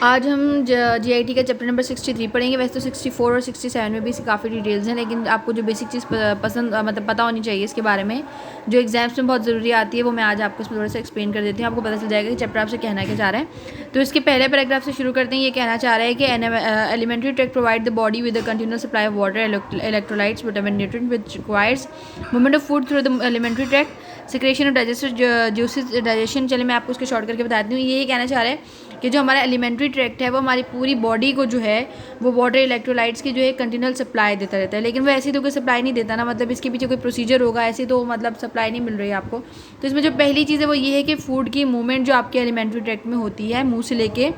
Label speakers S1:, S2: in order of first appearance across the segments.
S1: आज हम जीआईटी का चैप्टर नंबर 63 पढ़ेंगे। वैसे तो 64 और 67 में भी इसकी काफ़ी डिटेल्स हैं, लेकिन आपको जो बेसिक चीज़ पसंद मतलब पता होनी चाहिए इसके बारे में, जो एग्जाम्स में बहुत ज़रूरी आती है, वो मैं आज आपको इसमें थोड़ा सा एक्सप्लेन कर देती हूँ। आपको पता चल जाएगा कि चैप्टर आपसे कहना क्या चाह रहा है। तो इसके पहले पैराग्राफ से शुरू करते हैं। ये कहना चाह रहा है कि alimentary tract provide the body with the continuous supply of water, electrolytes, vitamin, nutrient which requires movement of food through the alimentary tract, secretion of digestive juices, digestion. चलिए मैं आपको उसके शॉर्ट करके बताती हूँ। ये कहना चाह रहा है कि जो हमारा एलिमेंट्री ट्रैक्ट है वो हमारी पूरी बॉडी को जो है वो वाटर इलेक्ट्रोलाइट्स की जो है कंटिन्यूअल सप्लाई देता रहता है। लेकिन वो ऐसी तो कोई सप्लाई नहीं देता ना, मतलब इसके पीछे कोई प्रोसीजर होगा, ऐसी तो मतलब सप्लाई नहीं मिल रही है आपको। तो इसमें जो पहली चीज़ है वो ये है कि फूड की मूवमेंट जो आपके एलिमेंट्री ट्रैक्ट में होती है, मुँह से लेके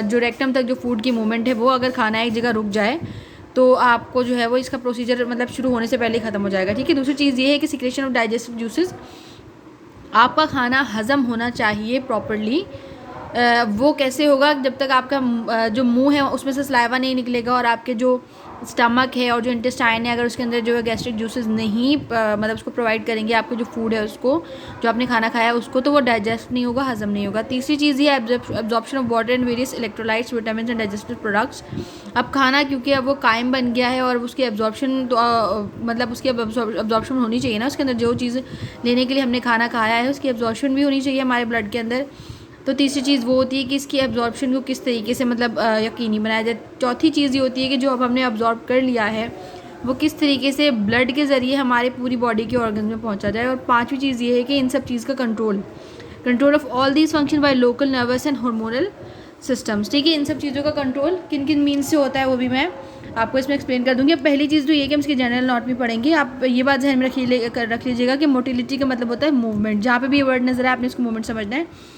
S1: जो रेक्टम तक जो फूड की मूवमेंट है, वो अगर खाना एक जगह रुक जाए तो आपको जो है वो इसका प्रोसीजर मतलब शुरू होने से पहले ही ख़त्म हो जाएगा। ठीक है। दूसरी चीज़ ये है कि सिक्रेशन ऑफ डाइजेस्टिव जूसेस, आपका खाना हज़म होना चाहिए प्रॉपरली। वो कैसे होगा? जब तक आपका जो मुंह है उसमें से सलाइवा नहीं निकलेगा और आपके जो स्टमक है और जो इंटेस्टाइन है, अगर उसके अंदर जो है गैस्ट्रिक जूसेस नहीं मतलब उसको प्रोवाइड करेंगे आपको जो फूड है उसको, जो आपने खाना खाया है उसको, तो वो डाइजेस्ट नहीं होगा, हजम नहीं होगा। तीसरी चीज़ ये absorption of water and various electrolytes, vitamin and digestive products. अब खाना क्योंकि अब वो कायम बन गया है और उसकी एब्जॉर्प्शन तो मतलब उसकी एब्जॉर्प्शन होनी चाहिए ना, उसके अंदर जो चीज़ लेने के लिए हमने खाना खाया है उसकी एब्जॉर्प्शन भी होनी चाहिए हमारे ब्लड के अंदर। तो तीसरी चीज़ वो होती है कि इसकी एब्जॉर्प्शन को किस तरीके से मतलब यकीनी बनाया जाए। चौथी चीज़ ये होती है कि जो अब हमने एब्जॉर्ब कर लिया है वो किस तरीके से ब्लड के ज़रिए हमारे पूरी बॉडी के ऑर्गन में पहुंचा जाए। और पांचवी चीज़ ये है कि इन सब चीज़ का control of all these function by local nervous and hormonal systems. ठीक है। इन सब चीज़ों का कंट्रोल किन किन मीन्स से होता है वो भी मैं आपको इसमें एक्सप्लेन कर दूंगी। अब पहली चीज़ तो ये कि हम इसकी जनरल नोट में पढ़ेंगे। आप ये बात ध्यान में रख लीजिएगा कि मोटिलिटी का मतलब होता है मूवमेंट। जहाँ पे भी ये वर्ड नजर आए आपने इसको मूवमेंट समझना है।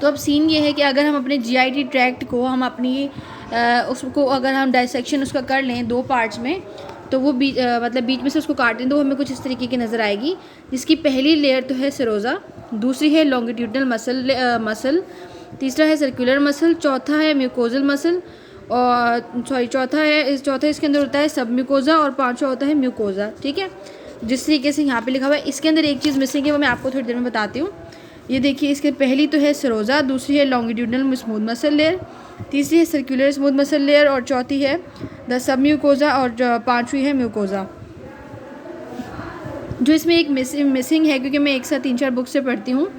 S1: तो अब सीन ये है कि अगर हम अपने जीआईटी ट्रैक्ट को हम अपनी उसको अगर हम डाइसेक्शन उसका कर लें दो पार्ट्स में, तो वो मतलब बीच में से उसको काट दें तो हमें कुछ इस तरीके की नज़र आएगी। जिसकी पहली लेयर तो है सिरोज़ा, दूसरी है लॉन्गिट्यूडनल मसल, तीसरा है सर्कुलर मसल, चौथा है म्यूकोजल मसल, और चौथा इसके अंदर होता है सब म्यूकोजा, और पाँचवा होता है म्यूकोजा। ठीक है। जिस तरीके से यहाँ पे लिखा हुआ है, इसके अंदर एक चीज़ मिसिंग है, वो मैं आपको थोड़ी देर में बताती हूँ। ये देखिए, इसके पहली तो है सिरोज़ा, दूसरी है लॉन्गिट्यूडनल स्मूथ मसल लेयर, तीसरी है सर्कुलर स्मूथ मसल लेयर, और चौथी है द सब म्यूकोजा, और पांचवी है म्यूकोजा। जो इसमें एक मिसिंग है, क्योंकि मैं एक साथ 3-4 बुक से पढ़ती हूँ,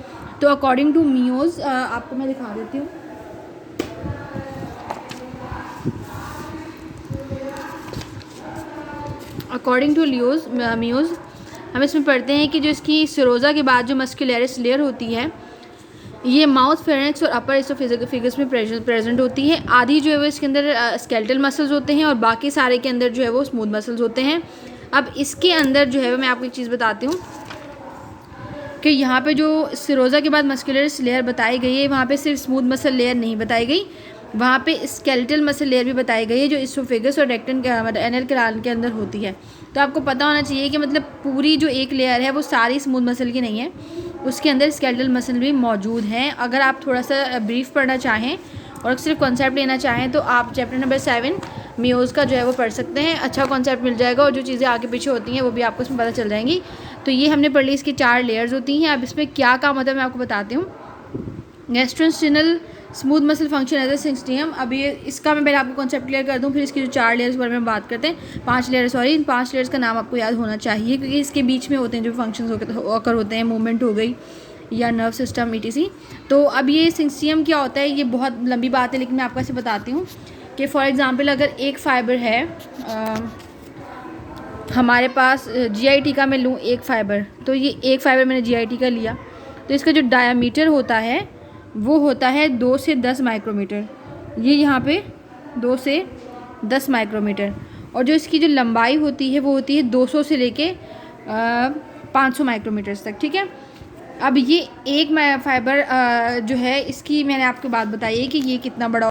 S1: तो अकॉर्डिंग टू मियोज आपको मैं दिखा देती हूँ। अकॉर्डिंग टू मियोज हम इसमें पढ़ते हैं कि जो इसकी सिरोज़ा के बाद जो मस्कुलरिस लेयर होती है, ये माउथ, फेरेंक्स और अपर इसोफेगस में प्रेजेंट होती है। आधी जो है वो इसके अंदर स्केलेटल मसल्स होते हैं और बाकी सारे के अंदर जो है वो स्मूथ मसल्स होते हैं। अब इसके अंदर जो है मैं आपको एक चीज़ बताती हूँ कि यहाँ पे जो सिरोज़ा के बाद मस्कुलरिस लेयर बताई गई है, वहाँ पे सिर्फ स्मूथ मसल लेयर नहीं बताई गई, वहाँ पे स्केलेटल मसल लेयर भी बताई गई है, जो इसोफेगस और रेक्टम एनल कैनाल के अंदर होती है। तो आपको पता होना चाहिए कि मतलब पूरी जो एक लेयर है वो सारी स्मूथ मसल की नहीं है, उसके अंदर स्केलेटल मसल भी मौजूद हैं। अगर आप थोड़ा सा ब्रीफ पढ़ना चाहें और सिर्फ कॉन्सेप्ट लेना चाहें तो आप चैप्टर नंबर 7 मियोज का जो है वो पढ़ सकते हैं। अच्छा कॉन्सेप्ट मिल जाएगा और जो चीज़ें आगे पीछे होती हैं वो भी आपको इसमें पता चल जाएंगी। तो ये हमने पढ़ ली, इसकी 4 लेयर्स होती हैं। अब इसमें क्या काम होता है मैं आपको बताती हूँ। Gastrointestinal smooth muscle function as a system. अब ये इसका मैं पहले आपको कॉन्सेप्ट क्लियर कर दूँ, फिर इसकी जो 4 लेयर्स के बारे में बात करते हैं। 5 लेयर, सॉरी, इन 5 लेयर्स का नाम आपको याद होना चाहिए, क्योंकि इसके बीच में होते हैं जो फंक्शंस होकर होते हैं, मूवमेंट हो गई या नर्व सिस्टम etc। तो अब ये सिस्टम क्या होता है, ये बहुत लंबी बात है, लेकिन मैं आपको ऐसे बताती हूँ कि फॉर एग्ज़ाम्पल अगर एक फाइबर है हमारे पास जीआईटी का, मैं लूँ एक फ़ाइबर, तो ये एक फ़ाइबर मैंने जीआईटी का लिया, तो इसका जो डायामीटर होता है वो होता है 2 से 10 माइक्रोमीटर। ये यहाँ पे 2 से 10 माइक्रोमीटर, और जो इसकी जो लंबाई होती है वो होती है 200 से लेके 500 माइक्रोमीटर्स तक। ठीक है। अब ये एक फाइबर जो है इसकी मैंने आपको बात बताई है कि ये कितना बड़ा